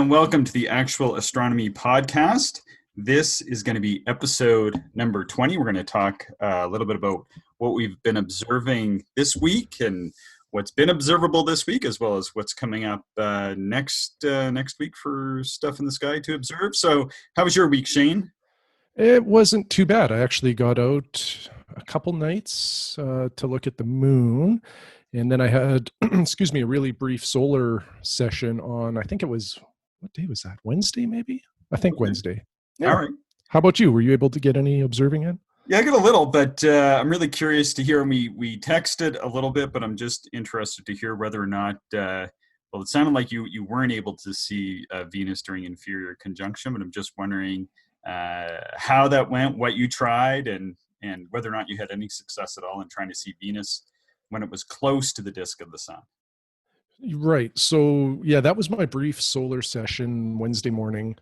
and welcome to the Actual Astronomy Podcast. This is going to be episode number 20. We're going to talk a little bit about what we've been observing this week and what's been observable this week, as well as what's coming up next week for stuff in the sky to observe. So how was your week, Shane? It wasn't too bad. I actually got out a couple nights to look at the moon. And then I had, a really brief solar session on, I think it was, what day was that? Wednesday, maybe? I think Wednesday. Yeah. All right. How about you? Were you able to get any observing in? Yeah, I got a little, but I'm really curious to hear. We texted a little bit, but I'm just interested to hear whether or not, well, it sounded like you weren't able to see Venus during inferior conjunction, but I'm just wondering how that went, what you tried, and whether or not you had any success at all in trying to see Venus when it was close to the disk of the sun. Right. So yeah, that was my brief solar session Wednesday morning.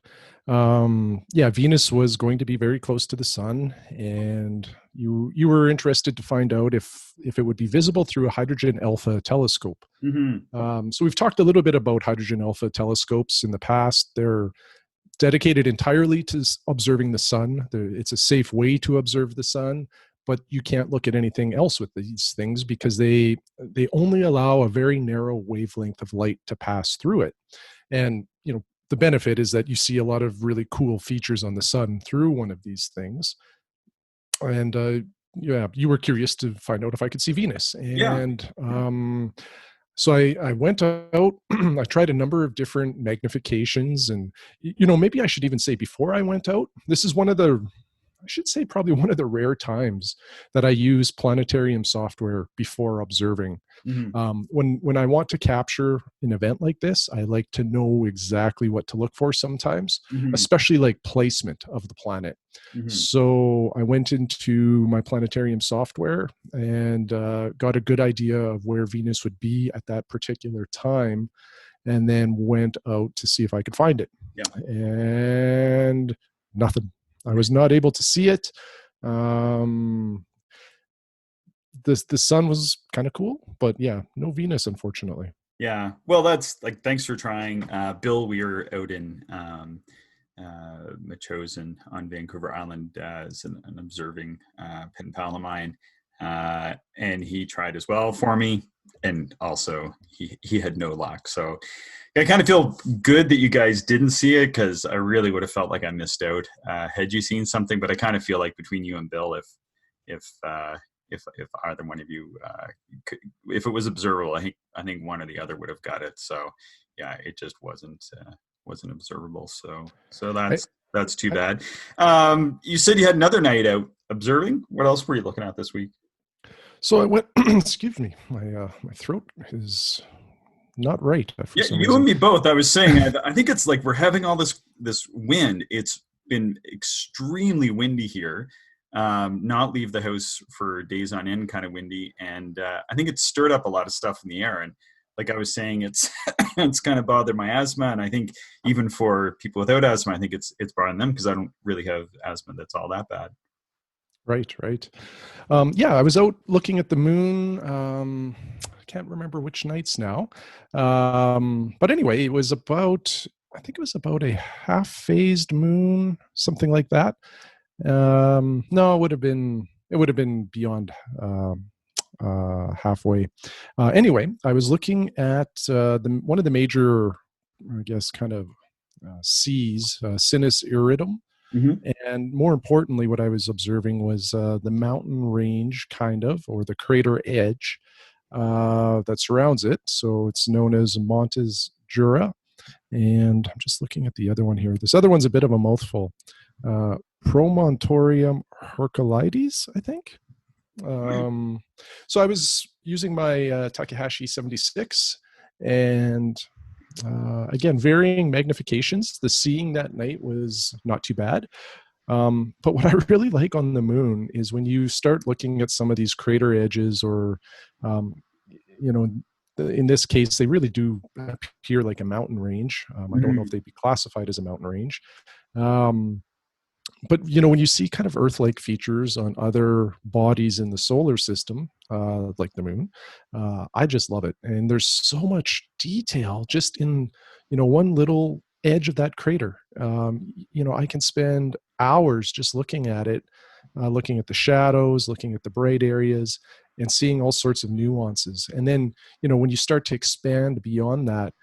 Venus was going to be very close to the sun, and you were interested to find out if it would be visible through a hydrogen alpha telescope. Mm-hmm. So we've talked a little bit about hydrogen alpha telescopes in the past. They're dedicated entirely to observing the sun. It's a safe way to observe the sun, but you can't look at anything else with these things because they only allow a very narrow wavelength of light to pass through it. And the benefit is that you see a lot of really cool features on the sun through one of these things. And you were curious to find out if I could see Venus. And so I went out, I tried a number of different magnifications, and, maybe I should even say before I went out, this is probably one of the rare times that I use planetarium software before observing. Mm-hmm. When I want to capture an event like this, I like to know exactly what to look for sometimes, Mm-hmm. especially like placement of the planet. Mm-hmm. So I went into my planetarium software and got a good idea of where Venus would be at that particular time, and then went out to see if I could find it. Yeah. And nothing. I was not able to see it. The sun was kind of cool, but yeah, no Venus, unfortunately. Yeah. Well, that's like, thanks for trying. Bill, we were out in Machosen on Vancouver Island as an observing pen pal of mine. And he tried as well for me. And also he had no luck. So I kind of feel good that you guys didn't see it, because I really would have felt like I missed out had you seen something. But I kind of feel like between you and Bill, if either one of you, if it was observable, I think one or the other would have got it. So yeah, it just wasn't observable. So that's too bad. You said you had another night out observing. What else were you looking at this week? So I went. Excuse me, my throat is not right. Yeah, you and me both. I was saying, I think it's like we're having all this wind. It's been extremely windy here. Not leave the house for days on end, kind of windy, and I think it's stirred up a lot of stuff in the air. And like I was saying, it's it's kind of bothered my asthma, and I think even for people without asthma, I think it's bothering them because I don't really have asthma that's all that bad. Right. I was out looking at the moon. I can't remember which nights now. But anyway, I think it was about a half-phased moon, something like that. No, it would have been beyond halfway. Anyway, I was looking at one of the major, I guess, kind of seas, Sinus Iridum. Mm-hmm. And more importantly, what I was observing was the mountain range, or the crater edge that surrounds it. So it's known as Montes Jura. And I'm just looking at the other one here. This other one's a bit of a mouthful. Promontorium Herculides, I think. So I was using my Takahashi 76, and again, varying magnifications. The seeing that night was not too bad. But what I really like on the moon is when you start looking at some of these crater edges, or, in this case, they really do appear like a mountain range. I don't know if they'd be classified as a mountain range. But, when you see kind of Earth-like features on other bodies in the solar system, like the moon, I just love it. And there's so much detail just in, one little edge of that crater. I can spend hours just looking at it, looking at the shadows, looking at the bright areas, and seeing all sorts of nuances. And then, when you start to expand beyond that,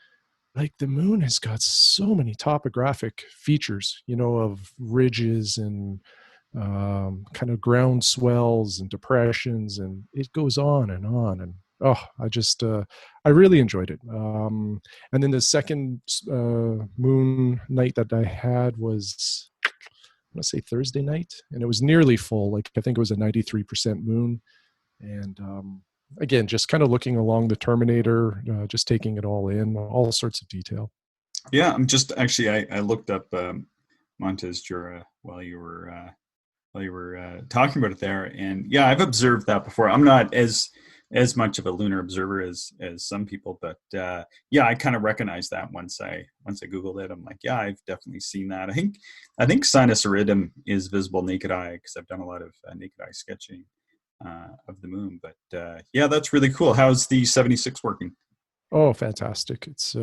like the moon has got so many topographic features, of ridges and kind of ground swells and depressions, and it goes on and on. And oh, I really enjoyed it. And then the second moon night that I had was, I want to say Thursday night, and it was nearly full. Like I think it was a 93% moon, and again, just kind of looking along the terminator, just taking it all in, all sorts of detail. Yeah, I'm just actually I looked up Montes Jura while you were talking about it there, and yeah, I've observed that before. I'm not as much of a lunar observer as some people, but yeah, I kind of recognize that once I googled it. I'm like, yeah, I've definitely seen that. I think Sinus Iridum is visible naked eye because I've done a lot of naked eye sketching of the moon. But yeah, that's really cool. How's the 76 working? Oh, fantastic! It's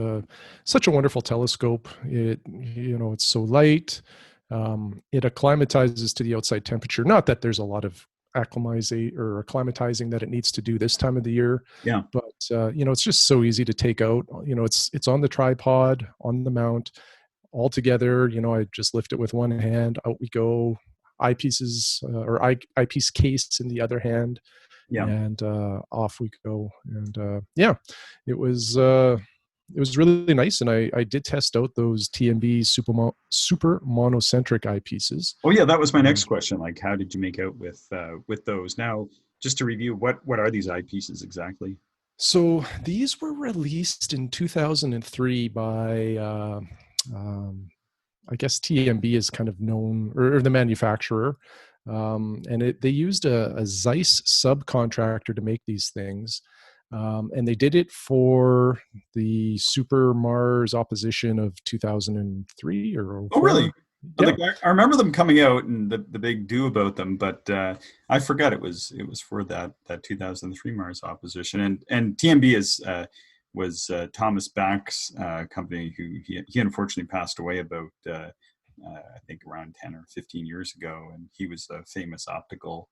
such a wonderful telescope. It's so light. It acclimatizes to the outside temperature. Not that there's a lot of acclimatizing that it needs to do this time of the year, Yeah, but it's just so easy to take out. It's on the tripod, on the mount, all together. I just lift it with one hand, out we go. Eyepieces or eyepiece case in the other hand, yeah. and off we go. And yeah, it was uh, it was really nice. And I did test out those TMB super monocentric eyepieces. Oh yeah, that was my Um, next question. Like, how did you make out with those? Now, just to review, what are these eyepieces exactly? so these were released in 2003 by um, I guess TMB is kind of known, or the manufacturer. And they used a Zeiss subcontractor to make these things. And they did it for the Super Mars opposition of 2003 or Oh really? 04. Like Yeah. I remember them coming out and the big do about them, but I forgot it was for that 2003 Mars opposition, and TMB is was Thomas Back's company, who he unfortunately passed away about I think around 10 or 15 years ago, and he was a famous optical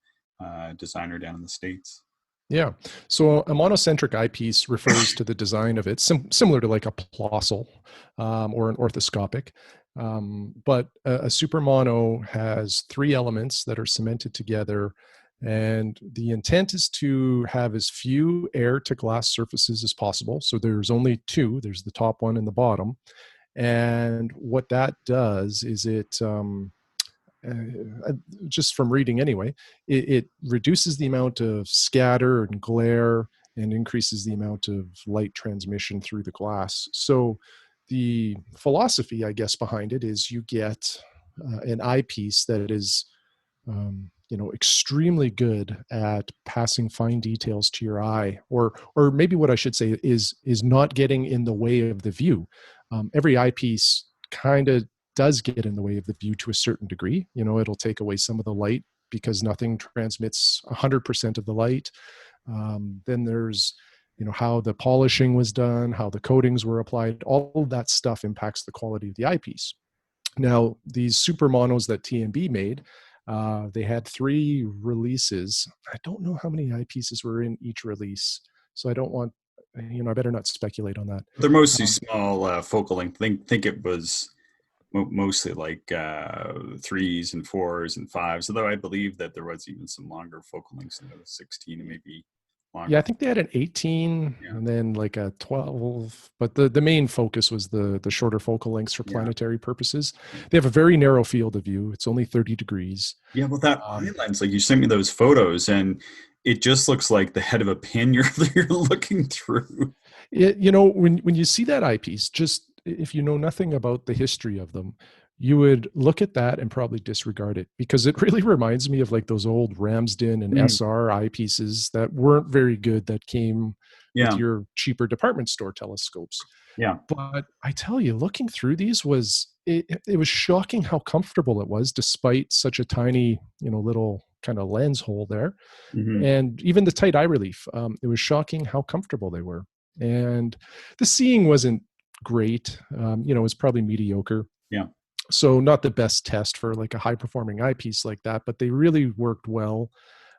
designer down in the States. Yeah. So a monocentric eyepiece refers to the design of it, similar to like a plossal or an orthoscopic. But a super mono has three elements that are cemented together. And the intent is to have as few air to glass surfaces as possible. So there's only two, there's the top one and the bottom. And what that does is just from reading anyway, it reduces the amount of scatter and glare and increases the amount of light transmission through the glass. So the philosophy, I guess, behind it is you get an eyepiece that is extremely good at passing fine details to your eye, or maybe what I should say is not getting in the way of the view. Every eyepiece kind of does get in the way of the view to a certain degree. It'll take away some of the light because nothing transmits 100% of the light. Then there's how the polishing was done, how the coatings were applied. All of that stuff impacts the quality of the eyepiece. Now, these super monos that TMB made, they had three releases. I don't know how many eyepieces were in each release, so I don't want, I better not speculate on that. They're mostly Um, small focal length. Think it was mostly like threes and fours and fives. Although I believe that there was even some longer focal lengths, in the 16 and maybe yeah, I longer. think they had an 18 Yeah, and then like a 12, but the main focus was the shorter focal lengths for yeah, planetary purposes. They have a very narrow field of view. It's only 30 degrees. yeah. Well, that eye Um, lens, like you sent me those photos, and it just looks like the head of a pin you're looking through. when you see that eyepiece, just if you know nothing about the history of them, you would look at that and probably disregard it because it really reminds me of like those old Ramsden and Mm, SR eyepieces that weren't very good that came with yeah, your cheaper department store telescopes. yeah. But I tell you, looking through these it was shocking how comfortable it was despite such a tiny, little kind of lens hole there. Hmm. And even the tight eye relief, it was shocking how comfortable they were. And the seeing wasn't great. It's probably mediocre. Yeah. So not the best test for like a high performing eyepiece like that, but they really worked well.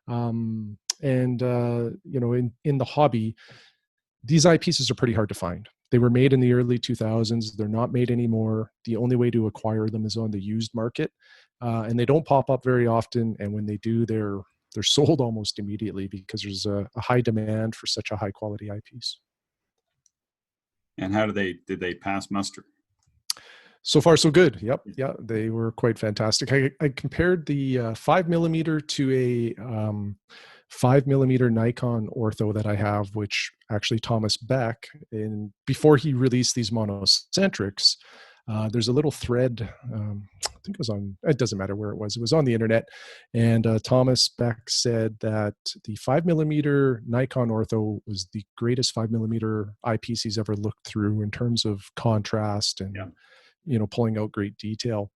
And in the hobby, these eyepieces are pretty hard to find. They were made in the early 2000s. They're not made anymore. The only way to acquire them is on the used market, and they don't pop up very often. And when they do, they're sold almost immediately because there's a high demand for such a high quality eyepiece. And how did they pass muster? So far, so good. Yep. Yeah, they were quite fantastic. I compared the 5 millimeter to a 5 millimeter Nikon ortho that I have, which actually Thomas Beck, before he released these monocentrics, there's a little thread. I think it was on, it doesn't matter where it was on the internet. And Thomas Beck said that the 5 millimeter Nikon ortho was the greatest 5 millimeter eyepiece he's ever looked through in terms of contrast and, pulling out great detail.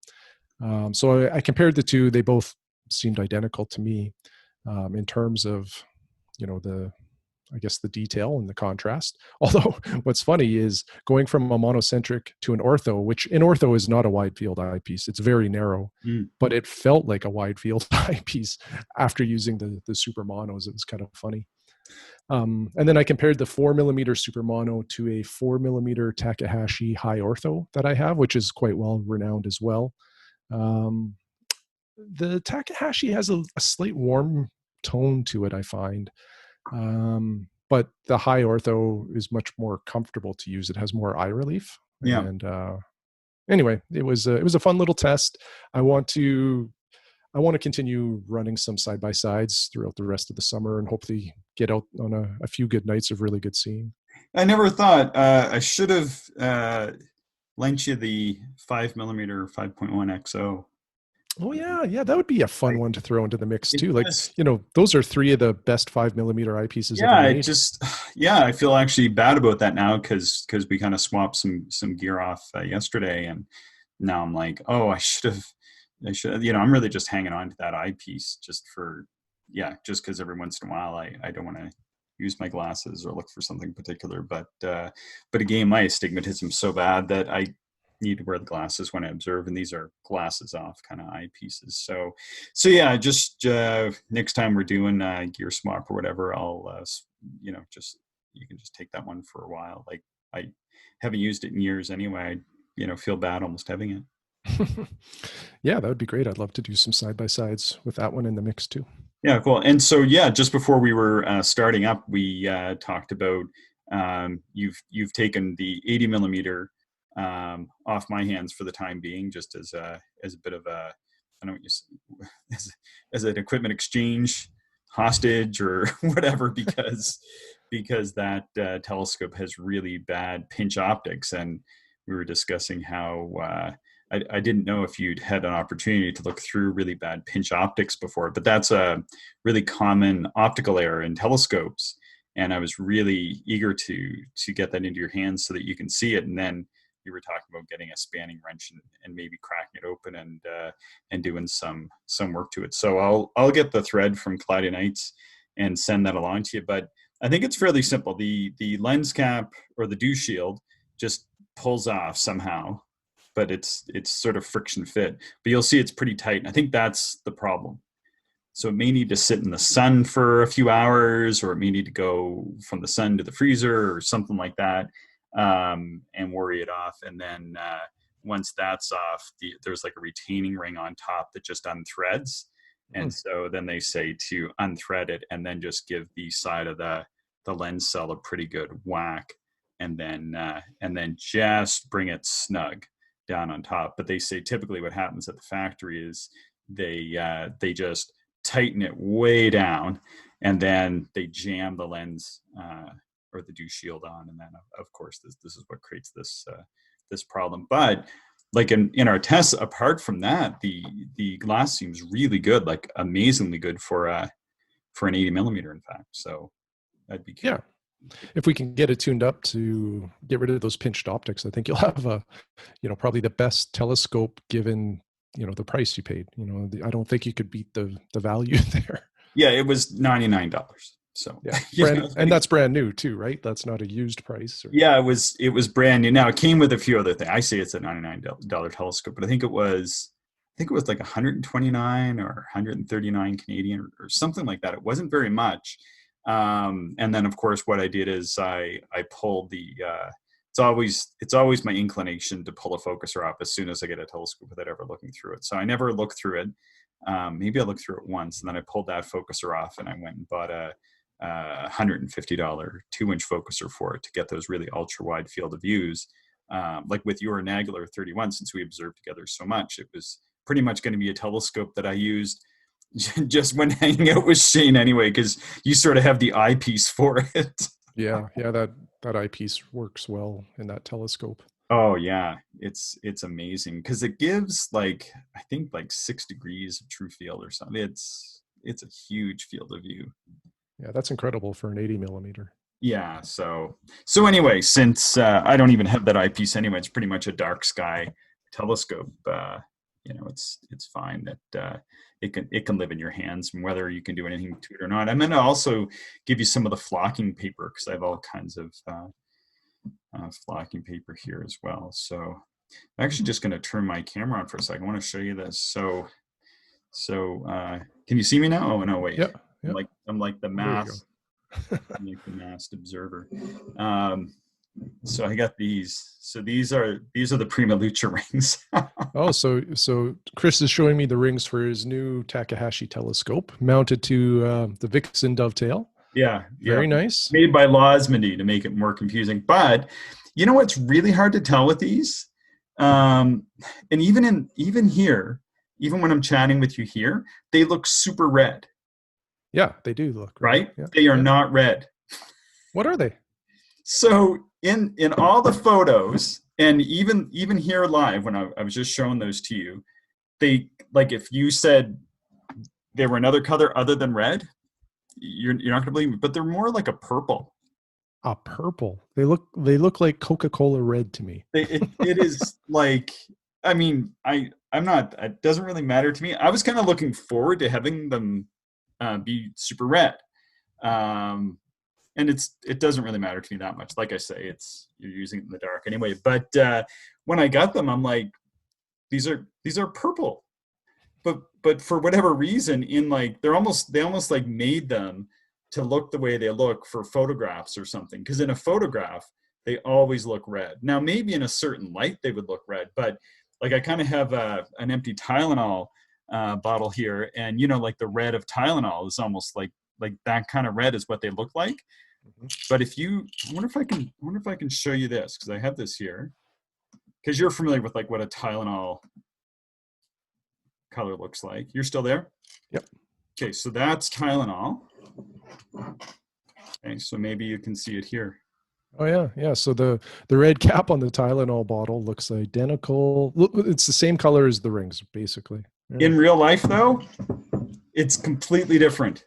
So I compared the two. They both seemed identical to me in terms of, the detail and the contrast. Although what's funny is going from a monocentric to an ortho, which in ortho is not a wide field eyepiece. It's very narrow, but it felt like a wide field eyepiece after using the super monos. It was kind of funny. And then I compared the 4 millimeter super mono to a 4 millimeter Takahashi high ortho that I have, which is quite well renowned as well. The Takahashi has a slight warm tone to it, I find. But the high ortho is much more comfortable to use. It has more eye relief. Yeah. And anyway, it was a fun little test. I want to continue running some side by sides throughout the rest of the summer and hopefully get out on a few good nights of really good seeing. I never thought I should have lent you the 5 millimeter 5.1 XO. Oh yeah, that would be a fun one to throw into the mix too. Like, those are three of the best 5 millimeter eyepieces ever made. I feel actually bad about that now because we kind of swapped some gear off yesterday, and now I'm like, oh, I should. I'm really just hanging on to that eyepiece just because every once in a while I don't want to use my glasses or look for something particular. But again, my astigmatism is so bad that I need to wear the glasses when I observe, and these are glasses off kind of eyepieces. So yeah, just next time we're doing gear swap or whatever, I'll you can just take that one for a while. Like, I haven't used it in years anyway. I feel bad almost having it. Yeah, that would be great. I'd love to do some side by sides with that one in the mix too. Yeah, cool. And so just before we were starting up, we talked about you've taken the 80 millimeter off my hands for the time being, just as a bit of a, I don't know what you say, as an equipment exchange hostage or whatever, because that telescope has really bad pinch optics, and we were discussing how I didn't know if you'd had an opportunity to look through really bad pinch optics before, but that's a really common optical error in telescopes, and I was really eager to get that into your hands so that you can see it. And then you were talking about getting a spanning wrench and maybe cracking it open and doing some work to it. So I'll get the thread from Cloudy Nights and send that along to you. But I think it's fairly simple. The lens cap or the dew shield just pulls off somehow, but it's sort of friction fit. But you'll see it's pretty tight, and I think that's the problem. So it may need to sit in the sun for a few hours, or it may need to go from the sun to the freezer or something like that. And worry it off. And then once that's off, there's like a retaining ring on top that just unthreads. And so then they say to unthread it and then just give the side of the lens cell a pretty good whack, and then just bring it snug down on top. But they say typically what happens at the factory is they just tighten it way down, and then they jam the lens or the dew shield on, and then of course this is what creates this problem. But like in our tests, apart from that, the glass seems really good, like amazingly good for an 80 millimeter, in fact. So I'd be curious. Yeah, if we can get it tuned up to get rid of those pinched optics, I think you'll have probably the best telescope given the price you paid. I don't think you could beat the value there. Yeah, it was $99. So Yeah, you know, and that's brand new too, right? That's not a used price. Or... yeah, it was brand new. Now it came with a few other things. I say it's a $99 telescope, but I think it was like 129 or 139 Canadian or something like that. It wasn't very much. And then of course what I did is I pulled the it's always my inclination to pull a focuser off as soon as I get a telescope without ever looking through it. So I never looked through it. Maybe I looked through it once, and then I pulled that focuser off, and I went and bought a $150 2-inch focuser for it to get those really ultra wide field of views. Like with your Nagular 31, since we observed together so much, it was pretty much going to be a telescope that I used just when hanging out with Shane anyway, because you sort of have the eyepiece for it. Yeah, yeah, that eyepiece works well in that telescope. Oh yeah, it's amazing because it gives like I think like 6 degrees of true field or something. It's a huge field of view. Yeah, that's incredible for an 80 millimeter. Yeah. So anyway, since I don't even have that eyepiece anyway, it's pretty much a dark sky telescope. It's fine that it can live in your hands, and whether you can do anything to it or not. I'm going to also give you some of the flocking paper because I have all kinds of flocking paper here as well. So I'm actually just going to turn my camera on for a second. I want to show you this. So can you see me now? Oh no, wait. Yeah, yeah. I'm like the mass. I'm like the masked observer. So I got these. So these are the Prima Luce rings. Oh, so Chris is showing me the rings for his new Takahashi telescope mounted to the Vixen dovetail. Yeah, very nice. Made by Losmandy to make it more confusing. But you know what's really hard to tell with these, and even here, even when I'm chatting with you here, they look super red. Yeah, they do look red. Right. Yeah, they are not red. What are they? So in all the photos, and even here live when I was just showing those to you, they like if you said they were another color other than red, you're not gonna believe me, but they're more like a purple. A purple. They look like Coca-Cola red to me. It is like, I mean, I'm not. It doesn't really matter to me. I was kind of looking forward to having them be super red, and it doesn't really matter to me that much. Like I say, you're using it in the dark anyway. But when I got them, I'm like, these are purple. But for whatever reason, they almost like made them to look the way they look for photographs or something. Because in a photograph, they always look red. Now, maybe in a certain light they would look red, but like I kind of have an empty Tylenol bottle here, and like the red of Tylenol is almost like that kind of red is what they look like. Mm-hmm. But I wonder if I can show you this, because I have this here, because you're familiar with like what a Tylenol color looks like. You're still there? Yep. Okay, so that's Tylenol. Okay, so maybe you can see it here. Oh yeah. So the red cap on the Tylenol bottle looks identical. It's the same color as the rings, basically. Yeah. In real life, though, it's completely different.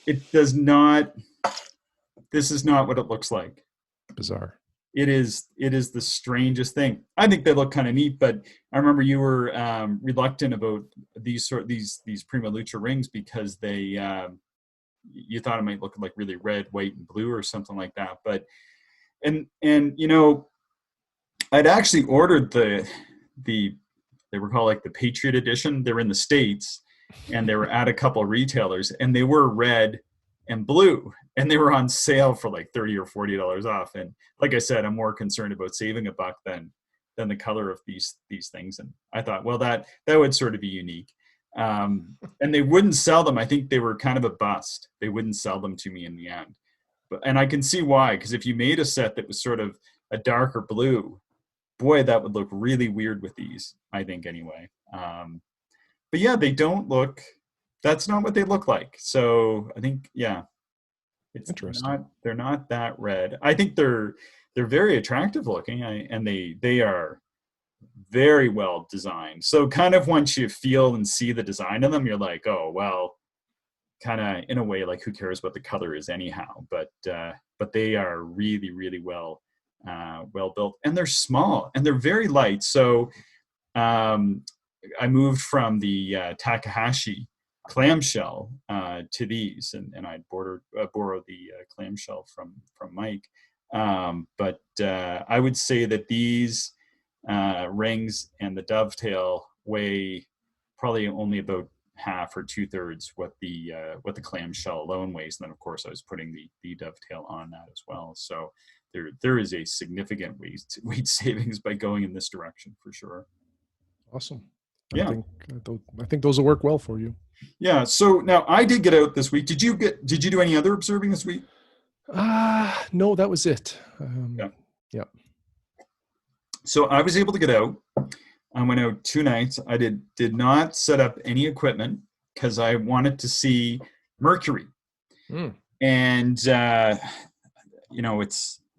It does not. This is not what it looks like. Bizarre. It is the strangest thing. I think they look kind of neat, but I remember you were reluctant about these Prima Luce rings because they you thought it might look like really red, white, and blue or something like that. But and I'd actually ordered the they were called like the Patriot Edition. They're in the States, and they were at a couple of retailers, and they were red and blue, and they were on sale for like $30 or $40 off. And like I said, I'm more concerned about saving a buck than the color of these things. And I thought, well, that would sort of be unique. And they wouldn't sell them. I think they were kind of a bust. They wouldn't sell them to me in the end. And I can see why, because if you made a set that was sort of a darker blue, boy, that would look really weird with these, I think, anyway. But yeah, they don't look. That's not what they look like. So I think, yeah, it's interesting. They're not that red. I think they're very attractive looking, and they are very well designed. So kind of once you feel and see the design of them, you're like, oh well, kind of in a way, like who cares what the color is anyhow? But they are really, really well built, and they're small and they're very light. So I moved from the Takahashi clamshell to these, and I'd borrowed the clamshell from Mike. But I would say that these rings and the dovetail weigh probably only about half or 2/3 what the clamshell alone weighs. And then of course I was putting the dovetail on that as well. So there is a significant weight savings by going in this direction for sure. Awesome. Yeah. I think those will work well for you. Yeah. So now I did get out this week. Did you do any other observing this week? No, that was it. Yeah. Yeah. So I was able to get out. I went out 2 nights. I did not set up any equipment because I wanted to see Mercury. And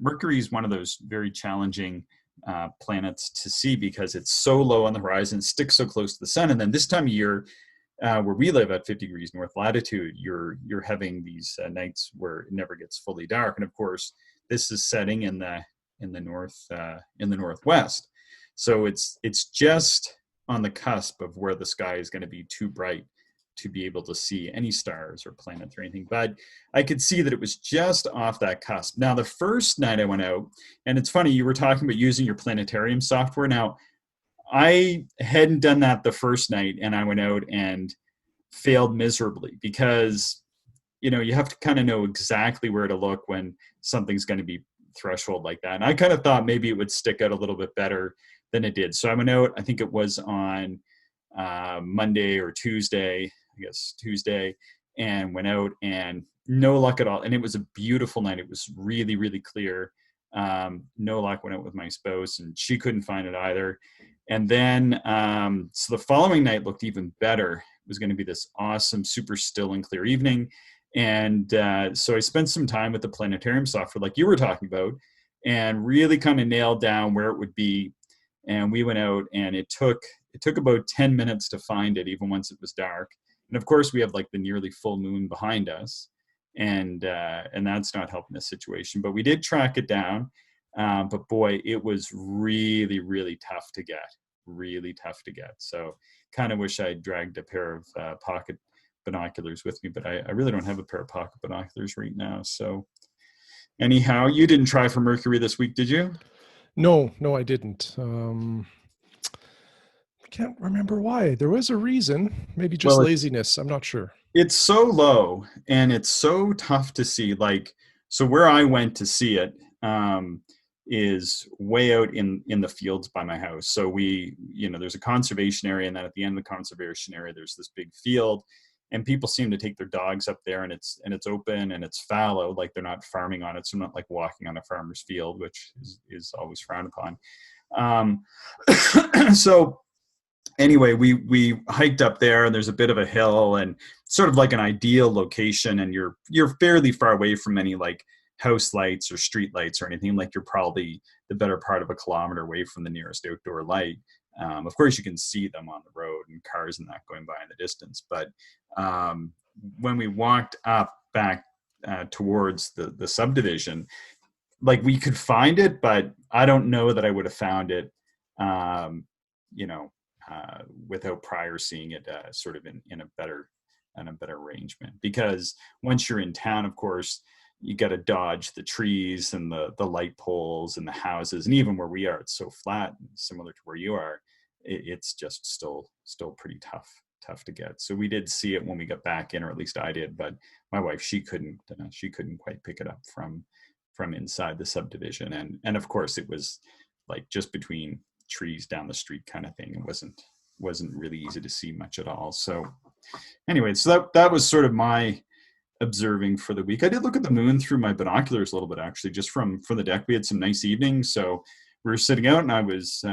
Mercury is one of those very challenging planets to see because it's so low on the horizon, sticks so close to the sun, and then this time of year, where we live at 50 degrees north latitude, you're having these nights where it never gets fully dark, and of course, this is setting in the northwest, so it's just on the cusp of where the sky is going to be too bright to be able to see any stars or planets or anything. But I could see that it was just off that cusp. Now, the first night I went out, and it's funny, you were talking about using your planetarium software. Now, I hadn't done that the first night, and I went out and failed miserably because, you have to kind of know exactly where to look when something's going to be threshold like that. And I kind of thought maybe it would stick out a little bit better than it did. So I went out, I think it was on Monday or Tuesday, and went out and no luck at all. And it was a beautiful night. It was really, really clear. No luck. Went out with my spouse and she couldn't find it either. And then, so the following night looked even better. It was going to be this awesome, super still and clear evening. And so I spent some time with the planetarium software, like you were talking about, and really kind of nailed down where it would be. And we went out and it took about 10 minutes to find it, even once it was dark. And of course we have like the nearly full moon behind us, and that's not helping the situation, but we did track it down. But boy, it was really, really tough to get. So kind of wish I dragged a pair of pocket binoculars with me, but I really don't have a pair of pocket binoculars right now. So anyhow, you didn't try for Mercury this week, did you? No, I didn't. I can't remember why. There was a reason, maybe just laziness. I'm not sure. It's so low and it's so tough to see. Like, so where I went to see it is way out in the fields by my house. So there's a conservation area, and then at the end of the conservation area, there's this big field, and people seem to take their dogs up there, and it's open and it's fallow, like they're not farming on it. So I'm not like walking on a farmer's field, which is always frowned upon. So anyway, we hiked up there, and there's a bit of a hill and sort of like an ideal location, and you're fairly far away from any like house lights or street lights or anything. Like, you're probably the better part of a kilometer away from the nearest outdoor light. Of course, you can see them on the road and cars and that going by in the distance. But when we walked up back towards the subdivision, like, we could find it, but I don't know that I would have found it, without prior seeing it sort of in a better arrangement. Because once you're in town, of course, you got to dodge the trees and the light poles and the houses, and even where we are, it's so flat, similar to where you are. It's just still pretty tough to get. So we did see it when we got back in, or at least I did, but my wife, she couldn't quite pick it up from inside the subdivision, and of course it was like just between trees down the street kind of thing. It wasn't really easy to see much at all. So anyway, so that was sort of my observing for the week. I did look at the moon through my binoculars a little bit, actually, just from the deck. We had some nice evenings, so we were sitting out, and I was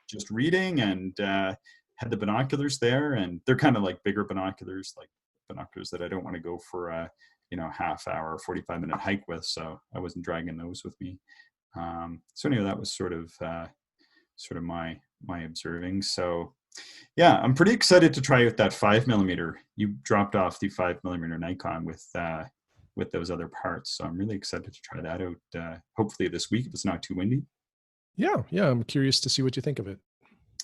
just reading, and had the binoculars there, and they're kind of like bigger binoculars, like binoculars that I don't want to go for a half hour, 45-minute hike with, so I wasn't dragging those with me. So anyway, that was sort of my observing. So yeah, I'm pretty excited to try out that 5mm. You dropped off the 5mm Nikon with those other parts, so I'm really excited to try that out. Hopefully this week, if it's not too windy. Yeah, I'm curious to see what you think of it.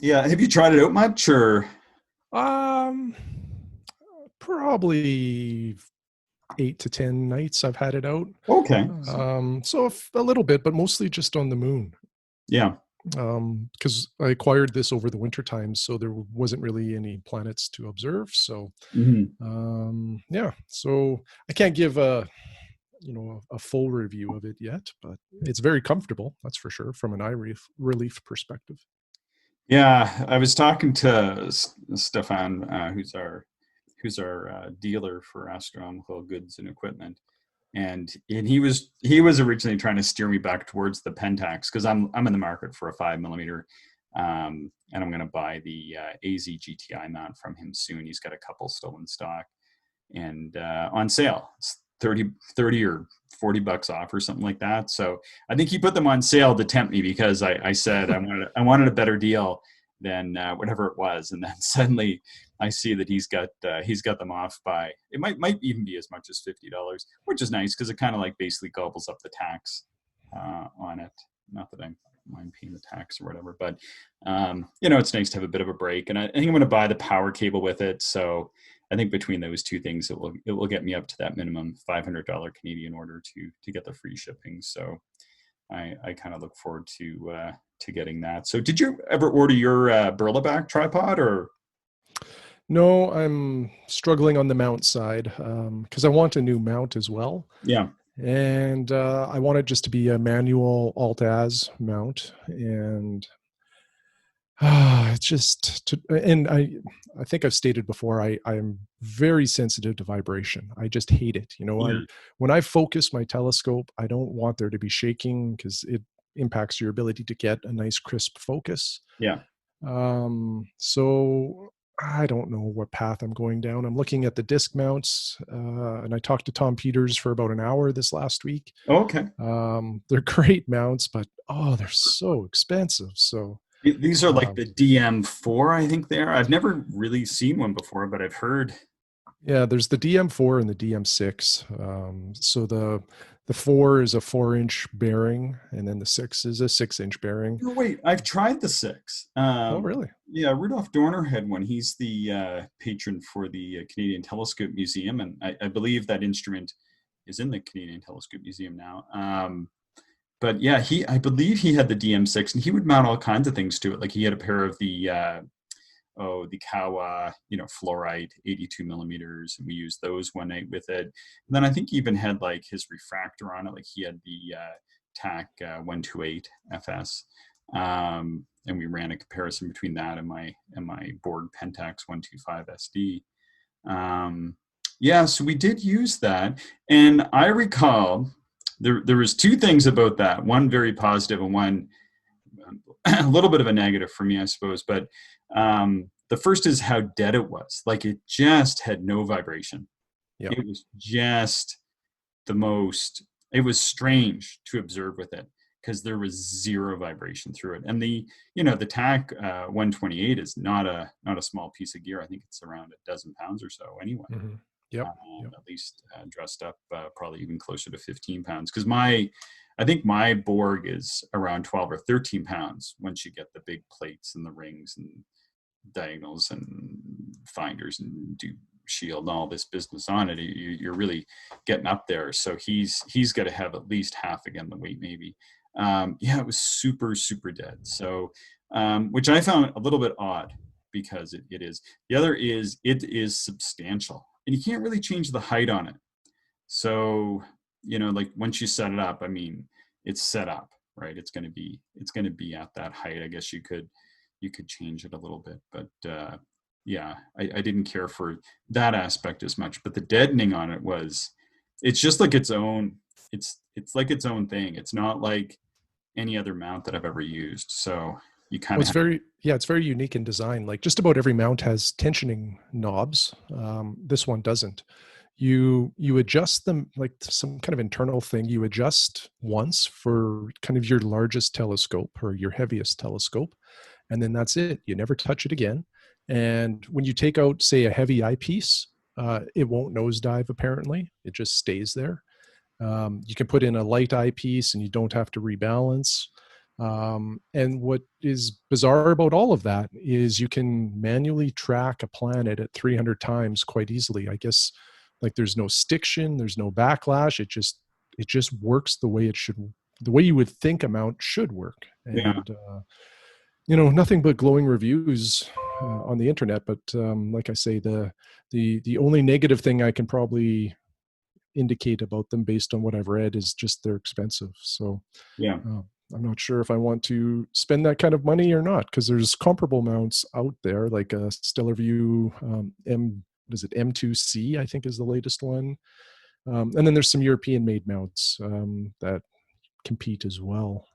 Yeah, have you tried it out much, or? probably 8 to 10 nights I've had it out. Okay. So a little bit, but mostly just on the moon. Yeah. Because I acquired this over the winter time, so there wasn't really any planets to observe. So Mhm. yeah, so I can't give a full review of it yet, but it's very comfortable, that's for sure, from an eye relief perspective. Yeah, I was talking to Stefan, who's our dealer for astronomical goods and equipment, and he was originally trying to steer me back towards the Pentax because I'm in the market for a 5 millimeter, and I'm going to buy the AZ GTI mount from him soon. He's got a couple still in stock and on sale. It's 30 or $40 off or something like that. So I think he put them on sale to tempt me because I said I wanted a better deal than whatever it was, and then suddenly I see that he's got them off by it might even be as much as $50, which is nice because it kind of like basically gobbles up the tax on it. Not that I mind paying the tax or whatever, but it's nice to have a bit of a break. And I think I'm going to buy the power cable with it. So I think between those two things, it will get me up to that minimum $500 Canadian order to get the free shipping. So I kind of look forward to getting that. So did you ever order your Burlaback tripod or? No, I'm struggling on the mount side because I want a new mount as well. Yeah. And I want it just to be a manual alt-az mount. And it's just, and I think I've stated before, I'm very sensitive to vibration. I just hate it. Yeah. When I focus my telescope, I don't want there to be shaking because it impacts your ability to get a nice crisp focus. Yeah. So I don't know what path I'm going down. I'm looking at the disc mounts, and I talked to Tom Peters for about an hour this last week. Okay. They're great mounts, but they're so expensive. So These are like the DM4, I think they are. I've never really seen one before, but I've heard. yeah, there's the DM4 and the DM6. So the 4 is a 4-inch bearing, and then the 6 is a 6-inch bearing. Oh, wait, I've tried the 6. Oh, really? Yeah, Rudolph Dorner had one. He's the patron for the Canadian Telescope Museum, and I believe that instrument is in the Canadian Telescope Museum now. But yeah, I believe he had the DM6, and he would mount all kinds of things to it. Like he had a pair of the Kawa, fluorite 82 millimeters, and we used those one night with it. And then I think he even had like his refractor on it. Like he had the TAC 128 FS, and we ran a comparison between that and my Borg Pentax 125 SD. Yeah, so we did use that, and I recall there was two things about that. One very positive, and one a little bit of a negative for me, I suppose. But the first is how dead it was. Like it just had no vibration. Yeah. It was just the most. It was strange to observe with it because there was zero vibration through it. And the TAC 128 is not a small piece of gear. I think it's around a dozen pounds or so anyway. Mm-hmm. Yep. At least dressed up, probably even closer to 15 pounds. Because I think my Borg is around 12 or 13 pounds once you get the big plates and the rings and diagonals and finders and do shield and all this business on it. You're really getting up there. So he's got to have at least half again the weight, maybe. Yeah, it was super, super dead. So, which I found a little bit odd because it is. The other is it is substantial. And you can't really change the height on it. So, like once you set it up, I mean, it's set up, right? It's going to be at that height. I guess you could change it a little bit, but yeah, I didn't care for that aspect as much. But the deadening on it it's just like its own. It's like its own thing. It's not like any other mount that I've ever used. So you kind of it's very unique in design. Like just about every mount has tensioning knobs. This one doesn't. You adjust them like some kind of internal thing. You adjust once for kind of your largest telescope or your heaviest telescope, and then that's it. You never touch it again. And when you take out, say, a heavy eyepiece, it won't nosedive. Apparently, it just stays there. You can put in a light eyepiece, and you don't have to rebalance. And what is bizarre about all of that is you can manually track a planet at 300 times quite easily. I guess like there's no stiction, there's no backlash. It just works the way it should, the way you would think a mount should work. Yeah. And nothing but glowing reviews on the internet. But like I say, the only negative thing I can probably indicate about them based on what I've read is just they're expensive. So Yeah. uh, I'm not sure if I want to spend that kind of money or not, because there's comparable mounts out there, like a Stellar View M2C, I think is the latest one. And then there's some European made mounts that compete as well.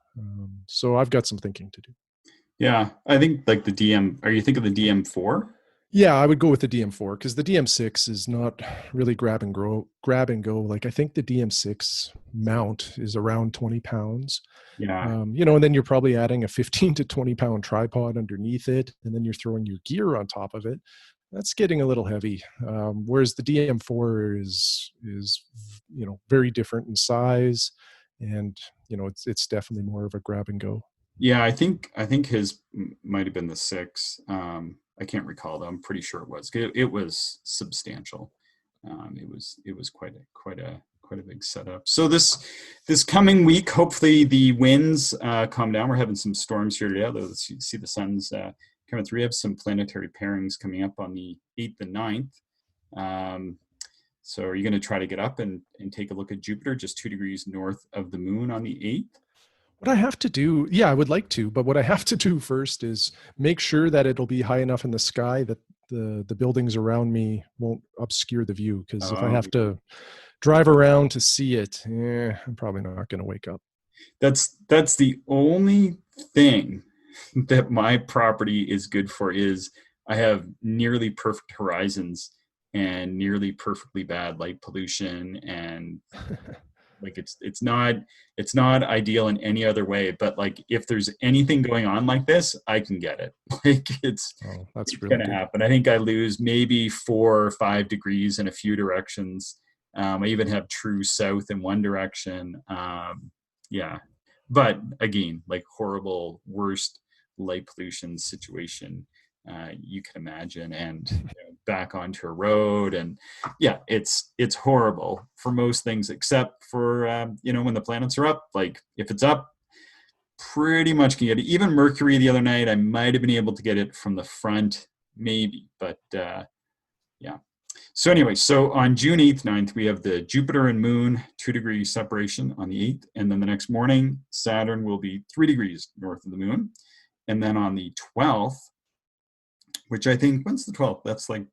So I've got some thinking to do. Yeah. I think like the DM, are you thinking the DM4? Yeah, I would go with the DM4 because the DM6 is not really grab and go. Like I think the DM6 mount is around 20 pounds. Yeah. And then you're probably adding a 15 to 20 pound tripod underneath it, and then you're throwing your gear on top of it. That's getting a little heavy. Whereas the DM4 is very different in size, and it's definitely more of a grab and go. Yeah, I think his might have been the 6. I can't recall though. I'm pretty sure it was. It was substantial. It was quite a big setup. So this coming week, hopefully the winds calm down. We're having some storms here today. Although you see the sun's coming through. We have some planetary pairings coming up on the 8th and 9th. So are you going to try to get up and take a look at Jupiter, just 2 degrees north of the moon on the 8th? What I have to do, yeah, I would like to, but what I have to do first is make sure that it'll be high enough in the sky that the buildings around me won't obscure the view. Because if I Oh, have to drive around to see it, I'm probably not going to wake up. that's the only thing that my property is good for is I have nearly perfect horizons and nearly perfectly bad light pollution, and like it's not ideal in any other way, but like if there's anything going on like this, I can get it. Like Oh, that's it's really gonna good. happen. I think I lose maybe 4 or 5 degrees in a few directions. I even have true south in one direction. Yeah, but again, like horrible, worst light pollution situation you can imagine, and back onto a road, and yeah, it's horrible for most things except for when the planets are up. Like if it's up, pretty much can get it. Even Mercury the other night, I might have been able to get it from the front, maybe, but yeah. So anyway, so on June 8th, 9th, we have the Jupiter and Moon 2 degree separation on the 8th. And then the next morning, Saturn will be 3 degrees north of the moon. And then on the 12th, which I think, when's the 12th? That's like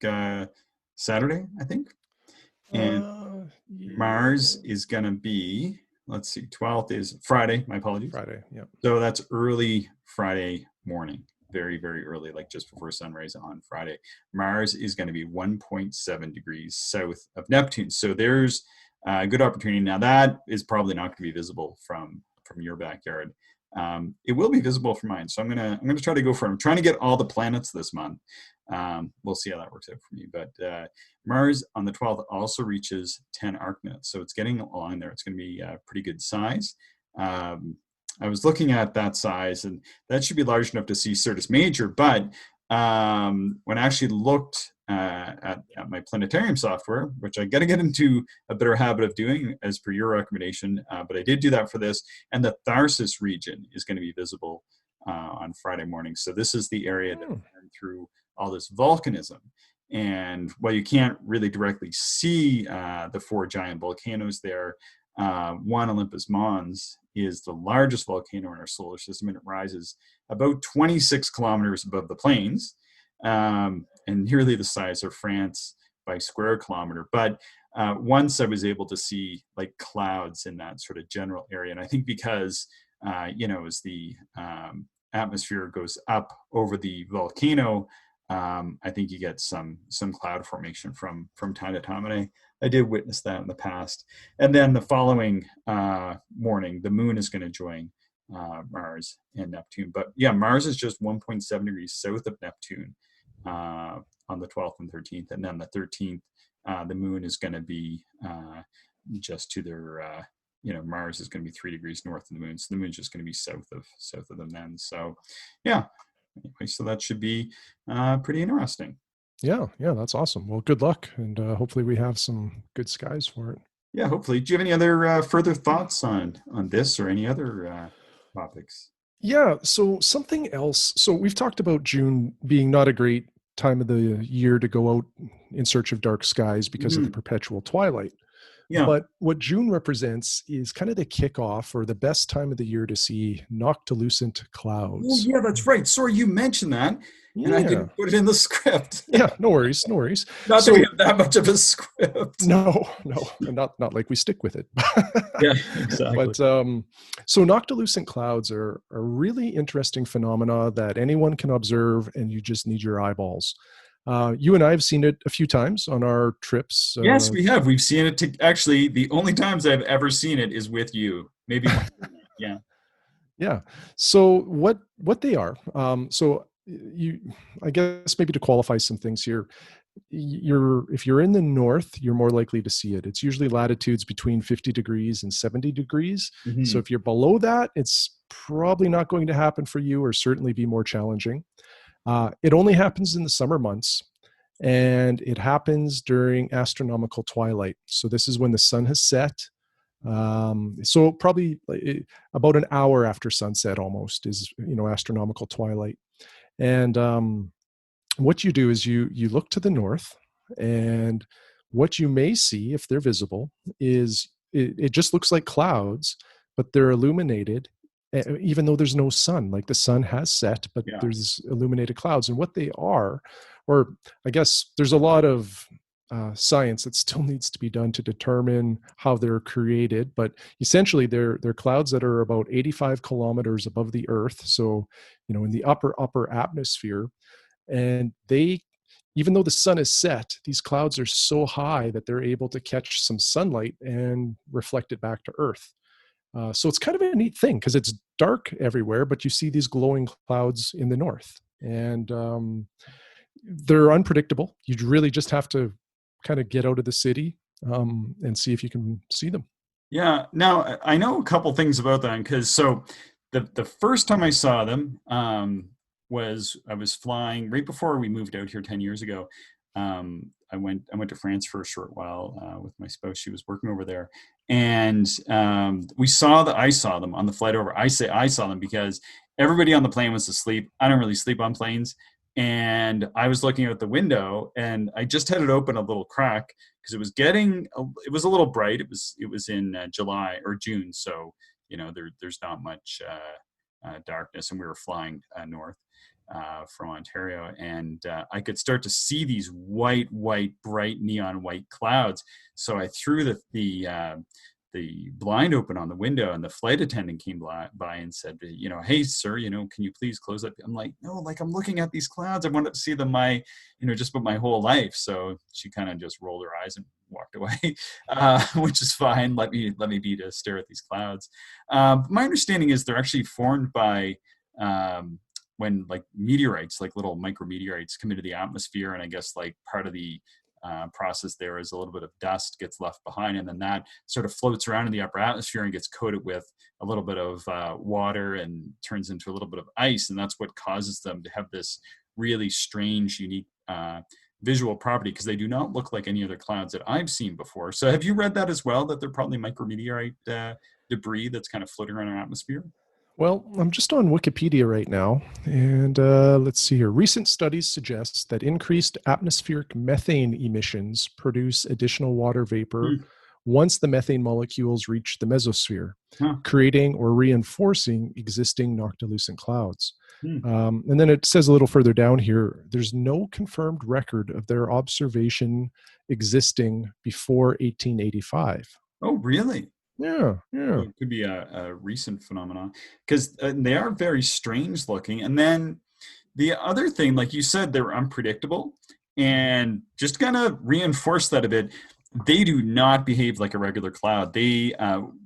Saturday, I think. And Mars Yeah, is going to be, let's see, 12th is Friday, my apologies. Friday. Yeah. So that's early Friday morning, very, very early, like just before sunrise on Friday. Mars is going to be 1.7 degrees south of Neptune. So there's a good opportunity. Now that is probably not going to be visible from your backyard. It will be visible from mine. So I'm gonna try to go for it. I'm trying to get all the planets this month. We'll see how that works out for me. But Mars on the 12th also reaches 10 arc minutes. So it's getting along there. It's going to be a pretty good size. I was looking at that size, and that should be large enough to see Syrtis Major. But when I actually looked at my planetarium software, which I got to get into a better habit of doing as per your recommendation, but I did do that for this, and the Tharsis region is going to be visible on Friday morning. So this is the area that ran through all this volcanism. And while you can't really directly see the 4 giant volcanoes there, one, Olympus Mons, is the largest volcano in our solar system, and it rises about 26 kilometers above the plains, and nearly the size of France by square kilometer. But once I was able to see like clouds in that sort of general area, and I think because as the atmosphere goes up over the volcano, I think you get some cloud formation from time to time, and I did witness that in the past. And then the following morning, the moon is going to join Mars and Neptune. But yeah, Mars is just 1.7 degrees south of Neptune on the 12th and 13th. And then the 13th, the moon is going to be just to their Mars is going to be 3 degrees north of the moon, so the moon's just going to be south of them then. So, yeah. Anyway, so that should be pretty interesting. Yeah, that's awesome. Well, good luck, and hopefully we have some good skies for it. Yeah, hopefully. Do you have any other further thoughts on this or any other topics? Yeah, so something else. So we've talked about June being not a great time of the year to go out in search of dark skies because of the Mhm. perpetual twilight. Yeah. But what June represents is kind of the kickoff or the best time of the year to see noctilucent Oh, clouds. yeah, that's right. Sorry, you mentioned that, and I Yeah. didn't put it in the script. Yeah, no worries, no worries. Not that we So have that much of a script. no, not like we stick with it. Yeah, exactly. But so noctilucent clouds are a really interesting phenomena that anyone can observe, and you just need your eyeballs. You and I have seen it a few times on our trips. Yes, we have. We've seen it. Actually, the only times I've ever seen it is with you. Maybe longer than that. Yeah. Yeah. So what they are? So you, I guess maybe to qualify some things here, if you're in the north, you're more likely to see it. It's usually latitudes between 50 degrees and 70 degrees. So Hmm. if you're below that, it's probably not going to happen for you, or certainly be more challenging. It only happens in the summer months, and it happens during astronomical twilight. So this is when the sun has set. So probably about an hour after sunset almost is, astronomical twilight. And what you do is you look to the north, and what you may see, if they're visible, is it just looks like clouds, but they're illuminated, even though there's no sun. Like the sun has set, but Yeah. there's illuminated clouds. And what they are, or I guess there's a lot of science that still needs to be done to determine how they're created, but essentially they're clouds that are about 85 kilometers above the Earth, so in the upper atmosphere. And they, even though the sun is set, these clouds are so high that they're able to catch some sunlight and reflect it back to Earth. So it's kind of a neat thing because it's dark everywhere, but you see these glowing clouds in the north. And they're unpredictable. You really just have to kind of get out of the city, and see if you can see them. Yeah. Now I know a couple things about that because the first time I saw them was I was flying right before we moved out here 10 years ago. I went to France for a short while with my spouse. She was working over there, and I saw them on the flight over. I say I saw them because everybody on the plane was asleep. I don't really sleep on planes, and I was looking out the window, and I just had it open a little crack because it was a little bright. It was in July or June, so there's not much darkness, and we were flying north from Ontario, and I could start to see these white, bright neon white clouds. So I threw the blind open on the window, and the flight attendant came by and said, hey sir, can you please close that? I'm like, no, like I'm looking at these clouds. I wanted to see them just about my whole life. So she kind of just rolled her eyes and walked away, which is fine. Let me be to stare at these clouds. My understanding is they're actually formed by when like meteorites, like little micrometeorites, come into the atmosphere, and I guess like part of the process there is a little bit of dust gets left behind, and then that sort of floats around in the upper atmosphere and gets coated with a little bit of water and turns into a little bit of ice, and that's what causes them to have this really strange, unique visual property, because they do not look like any other clouds that I've seen before. So have you read that as well, that they're probably micrometeorite debris that's kind of floating around our atmosphere? Well, I'm just on Wikipedia right now, and let's see here. Recent studies suggest that increased atmospheric methane emissions produce additional water vapor Hmm. once the methane molecules reach the mesosphere, Huh. creating or reinforcing existing noctilucent clouds. Hmm. And then it says a little further down here, there's no confirmed record of their observation existing before 1885. Oh, really? Yeah, yeah. So it could be a recent phenomenon, because they are very strange looking. And then the other thing, like you said, they're unpredictable, and just kind of reinforce that a bit. They do not behave like a regular cloud.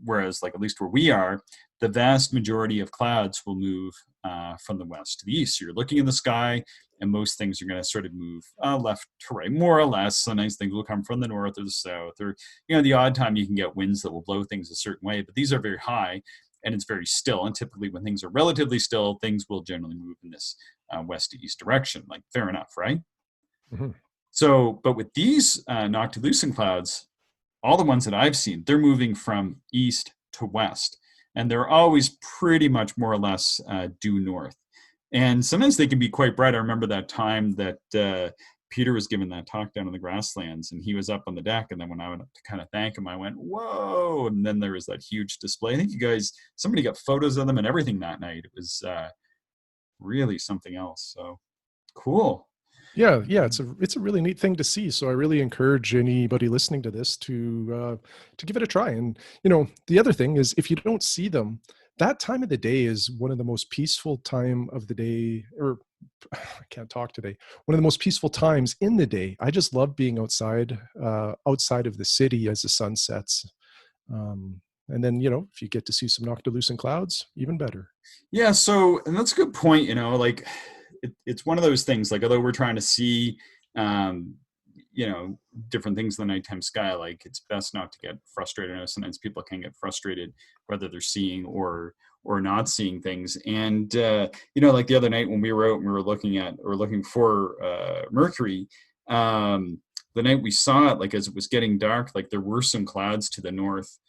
Whereas like at least where we are, the vast majority of clouds will move from the west to the east. So you're looking in the sky, and most things are going to sort of move left to right, more or less. Sometimes things will come from the north or the south, or the odd time you can get winds that will blow things a certain way. But these are very high, and it's very still. And typically, when things are relatively still, things will generally move in this west to east direction. Like, fair enough, right? Mm-hmm. So, but with these Noctilucent clouds, all the ones that I've seen, they're moving from east to west, and they're always pretty much more or less due north. And sometimes they can be quite bright. I remember that time that Peter was giving that talk down in the grasslands, and he was up on the deck. And then when I went up to kind of thank him, I went, "Whoa!" And then there was that huge display. I think somebody got photos of them and everything that night. It was really something else. So cool. Yeah, it's a really neat thing to see. So I really encourage anybody listening to this to give it a try. And the other thing is, if you don't see them, that time of the day is one of the most peaceful time of the day, or I can't talk today. One of the most peaceful times in the day. I just love being outside of the city as the sun sets. And then if you get to see some noctilucent clouds, even better. Yeah, so, and that's a good point, like it's one of those things, like, although we're trying to see um different things in the nighttime sky, like, it's best not to get frustrated. I know sometimes people can get frustrated whether they're seeing or not seeing things. And like the other night when we were out and we were looking for Mercury, the night we saw it, like, as it was getting dark, like, there were some clouds to the north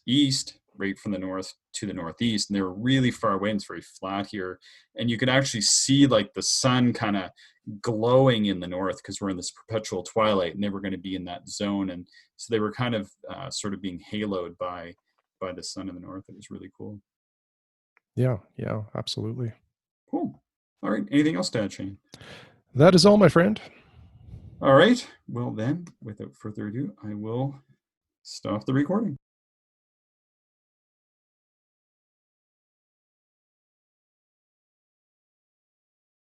east, right from the north to the northeast, and they were really far away, and it's very flat here, and you could actually see, like, the sun kind of glowing in the north, because we're in this perpetual twilight, and they were going to be in that zone. And so they were kind of sort of being haloed by the sun in the north. It was really cool. Yeah, absolutely. Cool. All right, anything else to add, Shane? That is all, my friend. All right, well then, without further ado, I will stop the recording.